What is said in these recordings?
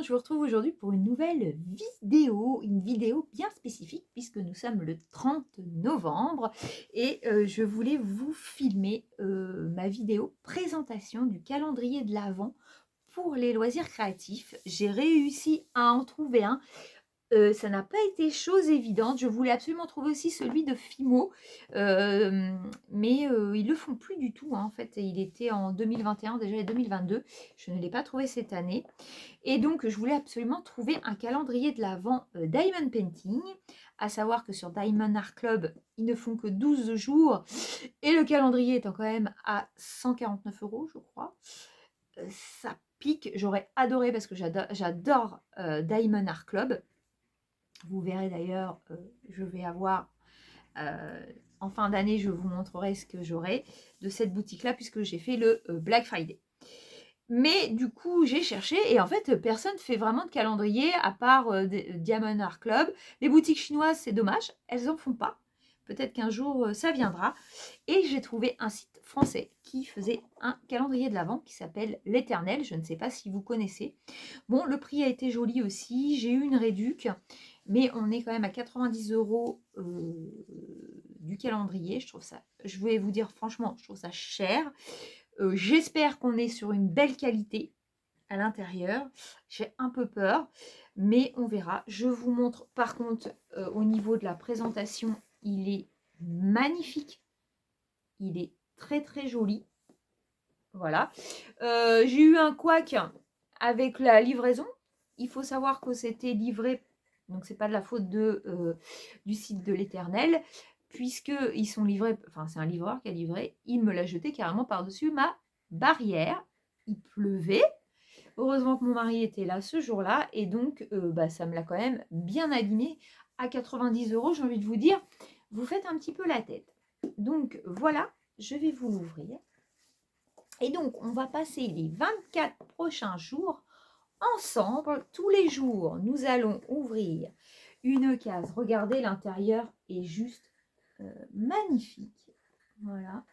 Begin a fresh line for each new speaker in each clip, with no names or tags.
je vous retrouve aujourd'hui pour une nouvelle vidéo, une vidéo bien spécifique puisque nous sommes le 30 novembre et je voulais vous filmer ma vidéo présentation du calendrier de l'Avent pour les loisirs créatifs. J'ai réussi à en trouver un. Ça n'a pas été chose évidente. Je voulais absolument trouver aussi celui de Fimo, mais ils le font plus du tout, hein, en fait. Il était en 2021, déjà et 2022. Je ne l'ai pas trouvé cette année. Et donc, je voulais absolument trouver un calendrier de l'Avent Diamond Painting, à savoir que sur Diamond Art Club, ils ne font que 12 jours, et le calendrier étant quand même à 149 €, je crois. Ça pique, j'aurais adoré parce que j'adore Diamond Art Club. Vous verrez d'ailleurs, je vais avoir, en fin d'année, je vous montrerai ce que j'aurai de cette boutique-là, puisque j'ai fait le Black Friday. Mais du coup, j'ai cherché et en fait, personne ne fait vraiment de calendrier à part Diamond Art Club. Les boutiques chinoises, c'est dommage, elles n'en font pas. Peut-être qu'un jour, ça viendra. Et j'ai trouvé un site français qui faisait un calendrier de l'Avent qui s'appelle L'Éternel. Je ne sais pas si vous connaissez. Bon, le prix a été joli aussi. J'ai eu une réduc, mais on est quand même à 90 € du calendrier. Je vais vous dire franchement, je trouve ça cher. J'espère qu'on est sur une belle qualité à l'intérieur. J'ai un peu peur, mais on verra. Je vous montre par contre au niveau de la présentation, il est magnifique. Il est très très joli. Voilà. J'ai eu un couac avec la livraison. Il faut savoir que c'était livré, donc c'est pas de la faute du site de l'Éternel, puisqu'ils sont livrés, enfin c'est un livreur qui a livré, il me l'a jeté carrément par-dessus ma barrière. Il pleuvait. Heureusement que mon mari était là ce jour-là, et donc ça me l'a quand même bien abîmé. À 90 €, j'ai envie de vous dire, vous faites un petit peu la tête. Donc voilà, je vais vous l'ouvrir. Et donc, on va passer les 24 prochains jours ensemble. Tous les jours, nous allons ouvrir une case. Regardez, l'intérieur est juste magnifique. Voilà.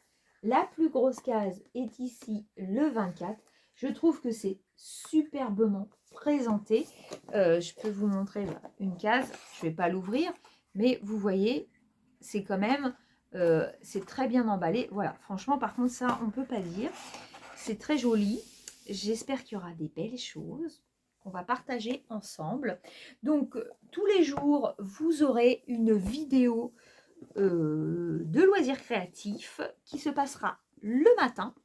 La plus grosse case est ici le 24. Je trouve que c'est superbement présenté. Je peux vous montrer une case. Je ne vais pas l'ouvrir, mais vous voyez, c'est quand même... c'est très bien emballé. Voilà, franchement, par contre, ça, on ne peut pas dire. C'est très joli. J'espère qu'il y aura des belles choses qu'on va partager ensemble. Donc, tous les jours, vous aurez une vidéo de loisirs créatifs qui se passera le matin.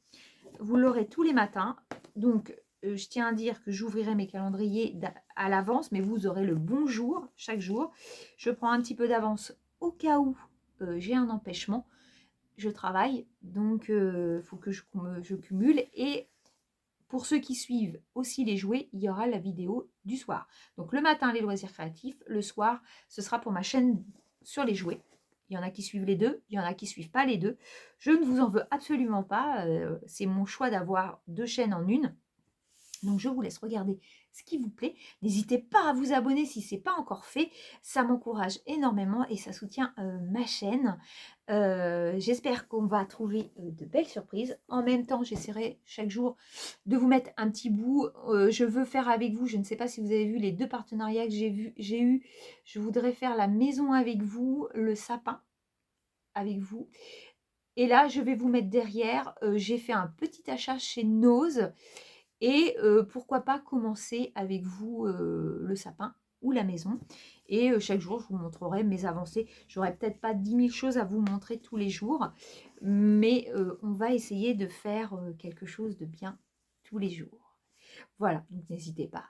Vous l'aurez tous les matins. Donc, je tiens à dire que j'ouvrirai mes calendriers à l'avance, mais vous aurez le bon jour chaque jour. Je prends un petit peu d'avance au cas où j'ai un empêchement. Je travaille, donc il faut que je cumule. Et pour ceux qui suivent aussi les jouets, il y aura la vidéo du soir. Donc le matin, les loisirs créatifs. Le soir, ce sera pour ma chaîne sur les jouets. Il y en a qui suivent les deux, il y en a qui ne suivent pas les deux. Je ne vous en veux absolument pas. C'est mon choix d'avoir deux chaînes en une. Donc je vous laisse regarder ce qui vous plaît. N'hésitez pas à vous abonner si ce n'est pas encore fait. Ça m'encourage énormément et ça soutient ma chaîne. J'espère qu'on va trouver de belles surprises. En même temps, j'essaierai chaque jour de vous mettre un petit bout. Je veux faire avec vous, je ne sais pas si vous avez vu les deux partenariats que j'ai eu. Je voudrais faire la maison avec vous, le sapin avec vous. Et là, je vais vous mettre derrière. J'ai fait un petit achat chez Nose. Et pourquoi pas commencer avec vous le sapin ou la maison. Et chaque jour, je vous montrerai mes avancées. J'aurai peut-être pas 10 000 choses à vous montrer tous les jours, mais on va essayer de faire quelque chose de bien tous les jours. Voilà, donc n'hésitez pas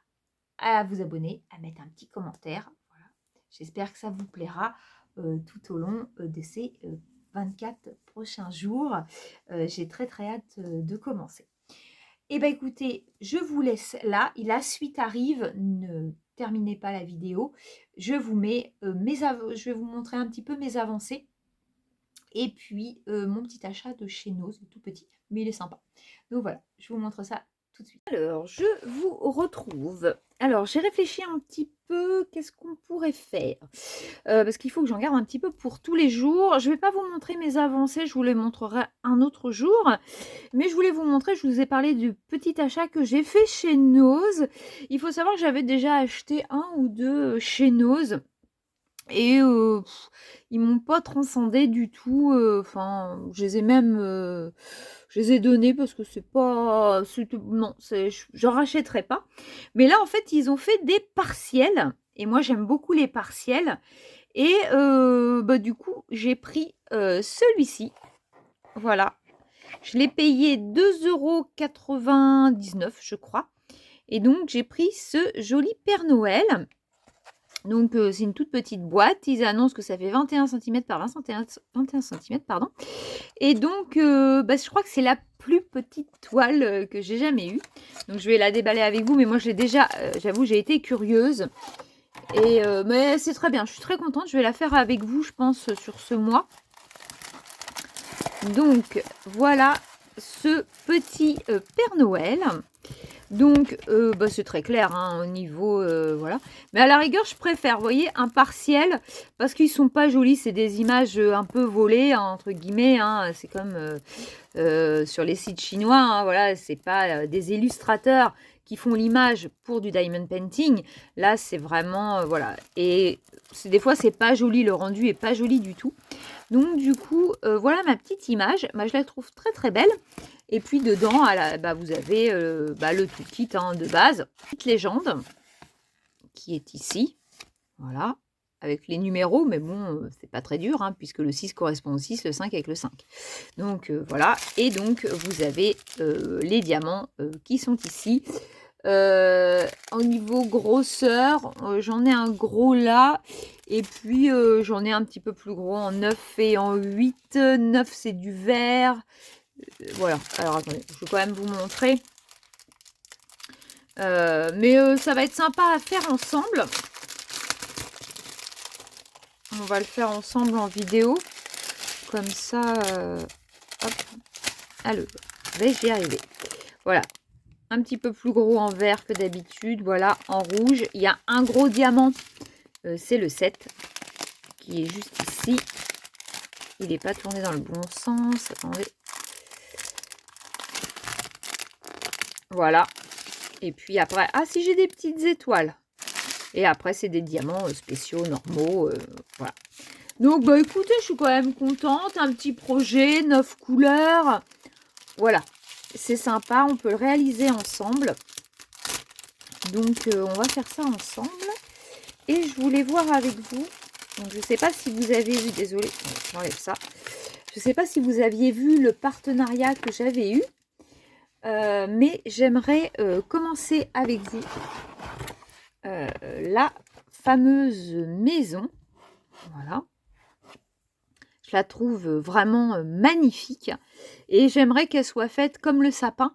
à vous abonner, à mettre un petit commentaire. Voilà. J'espère que ça vous plaira tout au long de ces 24 prochains jours. J'ai très très hâte de commencer. Eh bien écoutez, je vous laisse là. La suite arrive. Ne terminez pas la vidéo. Je vous mets je vais vous montrer un petit peu mes avancées. Et puis mon petit achat de chez Nose, tout petit, mais il est sympa. Donc voilà, je vous montre ça tout de suite. Alors, je vous retrouve. Alors, j'ai réfléchi un petit peu, qu'est-ce qu'on pourrait faire parce qu'il faut que j'en garde un petit peu pour tous les jours. Je ne vais pas vous montrer mes avancées, je vous les montrerai un autre jour. Mais je voulais vous montrer, je vous ai parlé du petit achat que j'ai fait chez Nose. Il faut savoir que j'avais déjà acheté un ou deux chez Nose. Et ils m'ont pas transcendé du tout. Enfin, je les ai même... je les ai donnés parce que c'est pas... Non, j'en rachèterai pas. Mais là, en fait, ils ont fait des partiels. Et moi, j'aime beaucoup les partiels. Et du coup, j'ai pris celui-ci. Voilà. Je l'ai payé 2,99 €, je crois. Et donc, j'ai pris ce joli Père Noël. Donc, c'est une toute petite boîte. Ils annoncent que ça fait 21 cm par 21 cm, pardon. Et donc, je crois que c'est la plus petite toile que j'ai jamais eue. Donc, je vais la déballer avec vous. Mais moi, j'ai déjà, j'avoue, j'ai été curieuse. Et, mais c'est très bien. Je suis très contente. Je vais la faire avec vous, je pense, sur ce mois. Donc, voilà ce petit Père Noël. Donc, c'est très clair au niveau, voilà. Mais à la rigueur, je préfère, vous voyez, un partiel parce qu'ils sont pas jolis. C'est des images un peu volées, entre guillemets. C'est comme sur les sites chinois. Voilà, c'est pas des illustrateurs qui font l'image pour du diamond painting. Là, c'est vraiment, voilà. Et des fois, c'est pas joli. Le rendu est pas joli du tout. Donc, du coup, voilà ma petite image. Je la trouve très, très belle. Et puis dedans, vous avez le toolkit de base, petite légende qui est ici, voilà, avec les numéros, mais bon, c'est pas très dur, puisque le 6 correspond au 6, le 5 avec le 5. Donc voilà, et donc vous avez les diamants qui sont ici. Au niveau grosseur, j'en ai un gros là, et puis j'en ai un petit peu plus gros en 9 et en 8. 9 c'est du vert. Voilà, alors attendez, je vais quand même vous montrer. Mais ça va être sympa à faire ensemble. On va le faire ensemble en vidéo. Comme ça, hop, allez, vais-je y arriver. Voilà, un petit peu plus gros en vert que d'habitude. Voilà, en rouge, il y a un gros diamant. C'est le 7 qui est juste ici. Il n'est pas tourné dans le bon sens. Attendez. Voilà. Et puis après, si j'ai des petites étoiles. Et après, c'est des diamants spéciaux, normaux. Voilà. Donc, écoutez, je suis quand même contente. Un petit projet, 9 couleurs. Voilà. C'est sympa. On peut le réaliser ensemble. Donc, on va faire ça ensemble. Et je voulais voir avec vous. Donc, je ne sais pas si vous avez vu. Désolée, j'enlève ça. Je ne sais pas si vous aviez vu le partenariat que j'avais eu. Mais j'aimerais commencer avec vous la fameuse maison. Voilà. Je la trouve vraiment magnifique et j'aimerais qu'elle soit faite comme le sapin.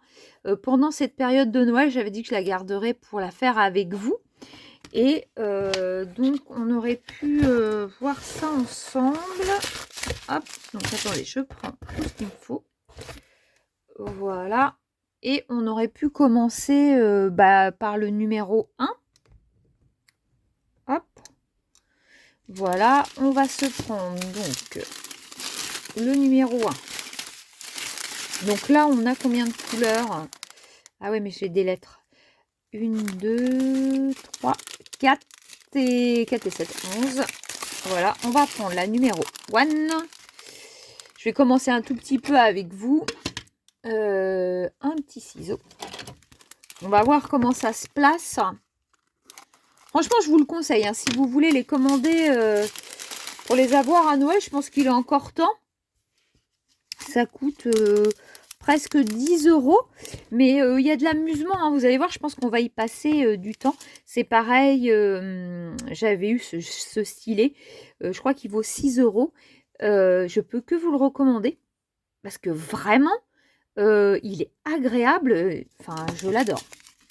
Pendant cette période de Noël, j'avais dit que je la garderais pour la faire avec vous. Et donc, on aurait pu voir ça ensemble. Hop, donc attendez, je prends tout ce qu'il me faut. Voilà. Et on aurait pu commencer par le numéro 1. Hop. Voilà. On va se prendre donc le numéro 1. Donc là, on a combien de couleurs? Ah ouais, mais j'ai des lettres. 1, 2, 3, 4 et 7, 11. Voilà. On va prendre la numéro 1. Je vais commencer un tout petit peu avec vous. Un petit ciseau. On va voir comment ça se place. Franchement, je vous le conseille. Si vous voulez les commander pour les avoir à Noël, je pense qu'il est encore temps. Ça coûte presque 10 €. Mais il y a de l'amusement. Vous allez voir, je pense qu'on va y passer du temps. C'est pareil, j'avais eu ce stylet. Je crois qu'il vaut 6 €. Je peux que vous le recommander. Parce que vraiment, il est agréable. Enfin, je l'adore.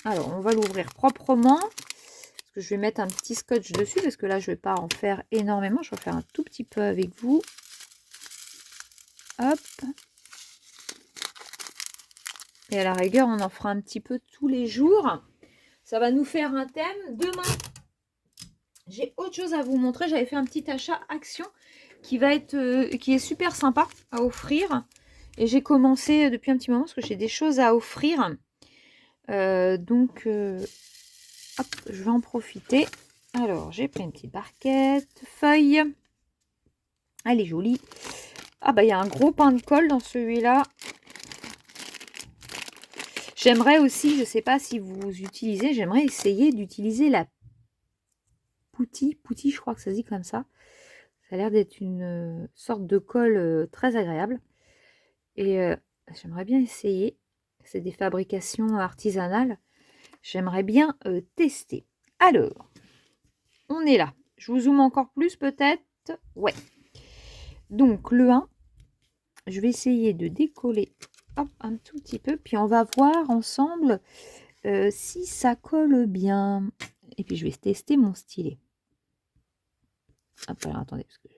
Alors, on va l'ouvrir proprement. Parce que je vais mettre un petit scotch dessus. Parce que là, je ne vais pas en faire énormément. Je vais en faire un tout petit peu avec vous. Hop. Et à la rigueur, on en fera un petit peu tous les jours. Ça va nous faire un thème. Demain, j'ai autre chose à vous montrer. J'avais fait un petit achat Action qui est super sympa à offrir. Et j'ai commencé depuis un petit moment parce que j'ai des choses à offrir. Donc, hop, je vais en profiter. Alors, j'ai pris une petite barquette, feuille. Elle est jolie. Ah bah, il y a un gros pain de colle dans celui-là. J'aimerais aussi, je ne sais pas si vous utilisez, j'aimerais essayer d'utiliser la Pouti, je crois que ça se dit comme ça. Ça a l'air d'être une sorte de colle très agréable. Et j'aimerais bien essayer. C'est des fabrications artisanales. J'aimerais bien tester. Alors, on est là. Je vous zoome encore plus peut-être. Ouais. Donc, le 1, je vais essayer de décoller hop, un tout petit peu. Puis, on va voir ensemble si ça colle bien. Et puis, je vais tester mon stylet. Hop, alors, attendez, parce que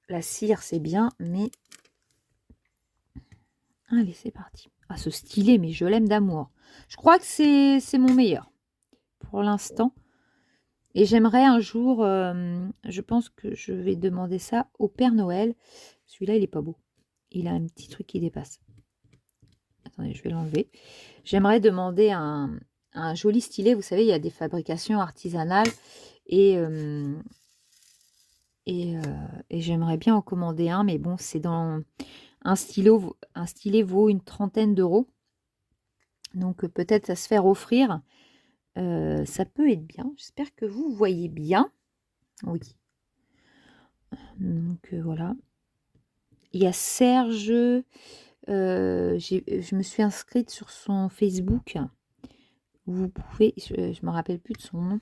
la cire, c'est bien, mais... Allez, c'est parti. Ah, ce stylet, mais je l'aime d'amour. Je crois que c'est mon meilleur pour l'instant. Et j'aimerais un jour, je pense que je vais demander ça au Père Noël. Celui-là, il est pas beau. Il a un petit truc qui dépasse. Attendez, je vais l'enlever. J'aimerais demander un joli stylet. Vous savez, il y a des fabrications artisanales. Et j'aimerais bien en commander un. Mais bon, c'est dans... Un stylet vaut une trentaine d'euros. Donc peut-être à se faire offrir. Ça peut être bien. J'espère que vous voyez bien. Oui. Donc voilà. Il y a Serge. Je me suis inscrite sur son Facebook. Vous pouvez. Je ne me rappelle plus de son nom.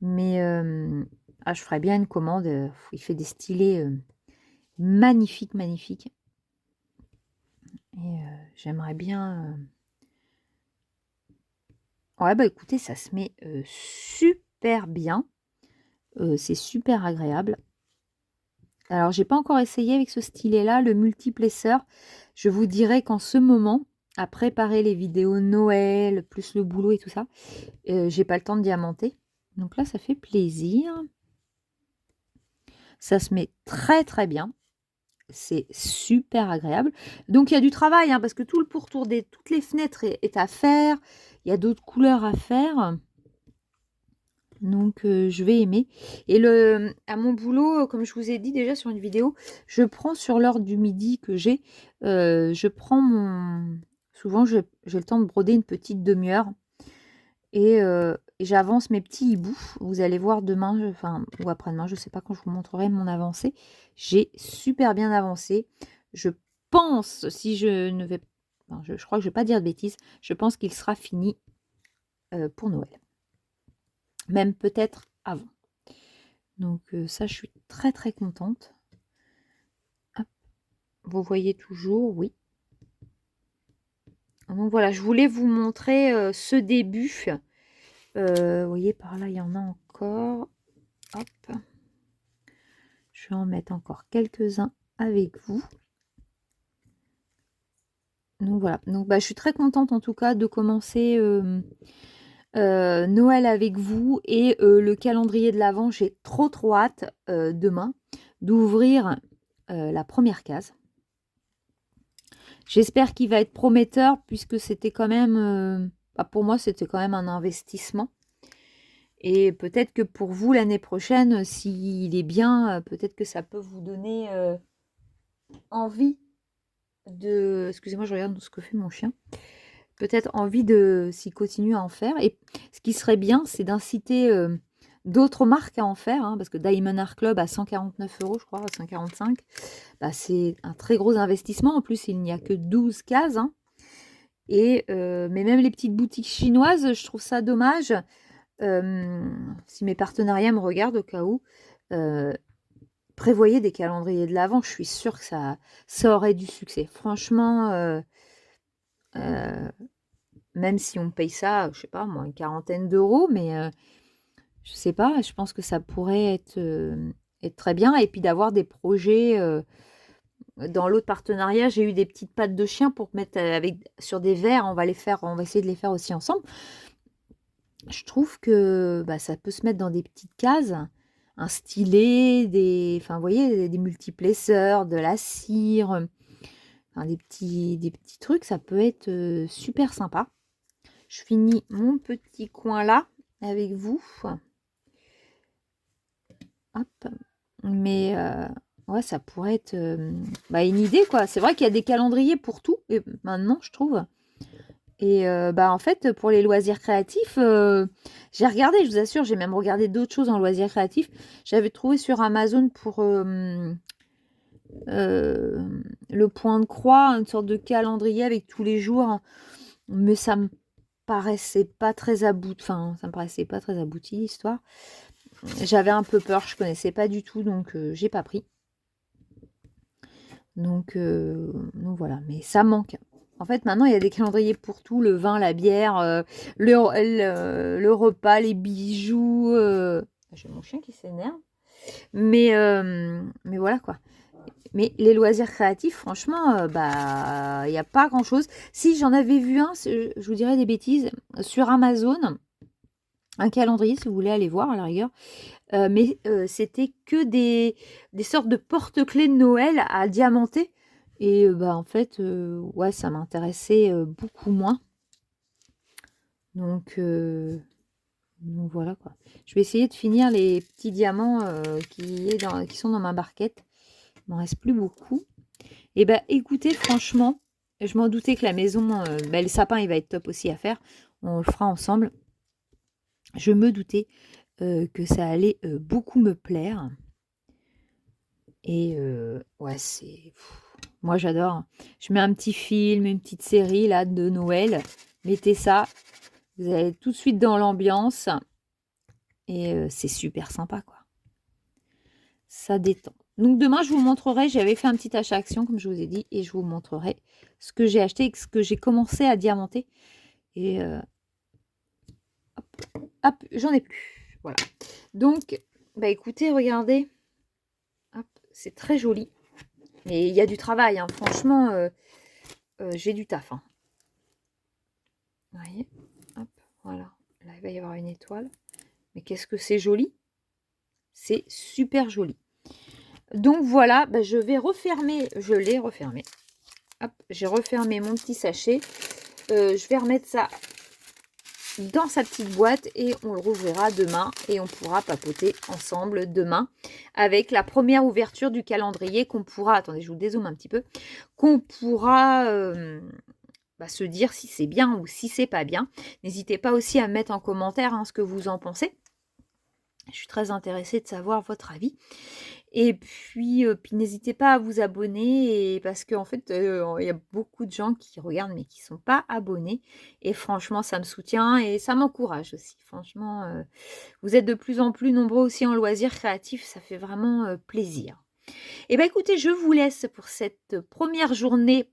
Mais je ferais bien une commande. Il fait des stylets magnifiques, magnifiques. Et j'aimerais bien... Ouais, bah écoutez, ça se met super bien. C'est super agréable. Alors, j'ai pas encore essayé avec ce stylet-là, le multiplesseur. Je vous dirais qu'en ce moment, à préparer les vidéos Noël, plus le boulot et tout ça, j'ai pas le temps de diamanter. Donc là, ça fait plaisir. Ça se met très très bien. C'est super agréable. Donc, il y a du travail, hein, parce que tout le pourtour de toutes les fenêtres est à faire. Il y a d'autres couleurs à faire. Donc, je vais aimer. Et à mon boulot, comme je vous ai dit déjà sur une vidéo, je prends sur l'heure du midi que j'ai, je prends mon... Souvent, j'ai le temps de broder une petite demi-heure. Et j'avance mes petits hiboux. Vous allez voir demain, enfin, ou après-demain, je ne sais pas quand je vous montrerai mon avancée. J'ai super bien avancé. Je pense, si je ne vais... Enfin, je crois que je ne vais pas dire de bêtises. Je pense qu'il sera fini pour Noël. Même peut-être avant. Donc ça, je suis très très contente. Hop. Vous voyez toujours, oui. Donc voilà, je voulais vous montrer ce début. Vous voyez, par là, il y en a encore. Hop. Je vais en mettre encore quelques-uns avec vous. Donc voilà. Donc je suis très contente en tout cas de commencer Noël avec vous. Et le calendrier de l'Avent, j'ai trop hâte demain d'ouvrir la première case. J'espère qu'il va être prometteur puisque c'était quand même, pour moi, c'était quand même un investissement. Et peut-être que pour vous, l'année prochaine, s'il est bien, peut-être que ça peut vous donner envie de... Excusez-moi, je regarde ce que fait mon chien. Peut-être envie de s'y continuer à en faire. Et ce qui serait bien, c'est d'inciter d'autres marques à en faire. Parce que Diamond Art Club à 149 €, je crois, 145, c'est un très gros investissement. En plus, il n'y a que 12 cases. Mais même les petites boutiques chinoises, je trouve ça dommage. Si mes partenariats me regardent au cas où, prévoyez des calendriers de l'Avent. Je suis sûre que ça aurait du succès. Franchement, même si on paye ça, je sais pas moi, une quarantaine d'euros, mais je sais pas, je pense que ça pourrait être très bien. Et puis d'avoir des projets dans l'autre partenariat, j'ai eu des petites pattes de chien pour mettre sur des verres. On va essayer de les faire aussi ensemble. Je trouve que ça peut se mettre dans des petites cases. Un stylet, enfin, vous voyez, des multiplesseurs, de la cire, enfin, des petits trucs. Ça peut être super sympa. Je finis mon petit coin là avec vous. Hop. Mais ouais, ça pourrait être une idée, quoi. C'est vrai qu'il y a des calendriers pour tout, et maintenant, je trouve. Et en fait, pour les loisirs créatifs, j'ai regardé, je vous assure, j'ai même regardé d'autres choses en loisirs créatifs. J'avais trouvé sur Amazon pour le point de croix, une sorte de calendrier avec tous les jours, mais ça me paraissait pas très abouti, l'histoire. J'avais un peu peur, je connaissais pas du tout, donc j'ai pas pris. Donc voilà, mais ça manque. En fait, maintenant, il y a des calendriers pour tout, le vin, la bière, le repas, les bijoux. J'ai mon chien qui s'énerve. Mais voilà, quoi. Mais les loisirs créatifs, franchement, il n'y a pas grand-chose. Si j'en avais vu un, je vous dirais des bêtises, sur Amazon, un calendrier, si vous voulez aller voir, à la rigueur. Mais c'était que des sortes de porte-clés de Noël à diamanter. Et en fait, ouais, ça m'intéressait beaucoup moins. Donc voilà, quoi. Je vais essayer de finir les petits diamants qui sont dans ma barquette. Il m'en reste plus beaucoup. Et écoutez, franchement, je m'en doutais que la maison, le sapin, il va être top aussi à faire. On le fera ensemble. Je me doutais que ça allait beaucoup me plaire. Et ouais, moi, j'adore. Je mets un petit film, une petite série là de Noël. Mettez ça. Vous allez tout de suite dans l'ambiance. Et c'est super sympa, quoi. Ça détend. Donc demain, je vous montrerai. J'avais fait un petit achat action, comme je vous ai dit. Et je vous montrerai ce que j'ai acheté et ce que j'ai commencé à diamanter. Et hop, j'en ai plus. Voilà. Donc, écoutez, regardez. Hop, c'est très joli. Mais il y a du travail, hein. Franchement, j'ai du taf. Hein. Vous voyez, hop, voilà. Là, il va y avoir une étoile. Mais qu'est-ce que c'est joli. C'est super joli. Donc voilà, je vais refermer. Je l'ai refermé. Hop, j'ai refermé mon petit sachet. Je vais remettre ça dans sa petite boîte et on le rouvrira demain et on pourra papoter ensemble demain avec la première ouverture du calendrier qu'on pourra, attendez, je vous dézoome un petit peu, qu'on pourra se dire si c'est bien ou si c'est pas bien. N'hésitez pas aussi à mettre en commentaire ce que vous en pensez. Je suis très intéressée de savoir votre avis. Et puis n'hésitez pas à vous abonner parce qu'en fait, il y a beaucoup de gens qui regardent mais qui ne sont pas abonnés. Et franchement, ça me soutient et ça m'encourage aussi. Franchement, vous êtes de plus en plus nombreux aussi en loisirs créatifs. Ça fait vraiment plaisir. Et écoutez, je vous laisse pour cette première journée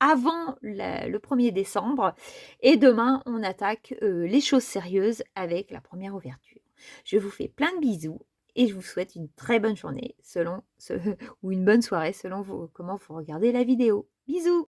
avant le 1er décembre. Et demain, on attaque les choses sérieuses avec la première ouverture. Je vous fais plein de bisous et je vous souhaite une très bonne journée ou une bonne soirée selon comment vous regardez la vidéo. Bisous!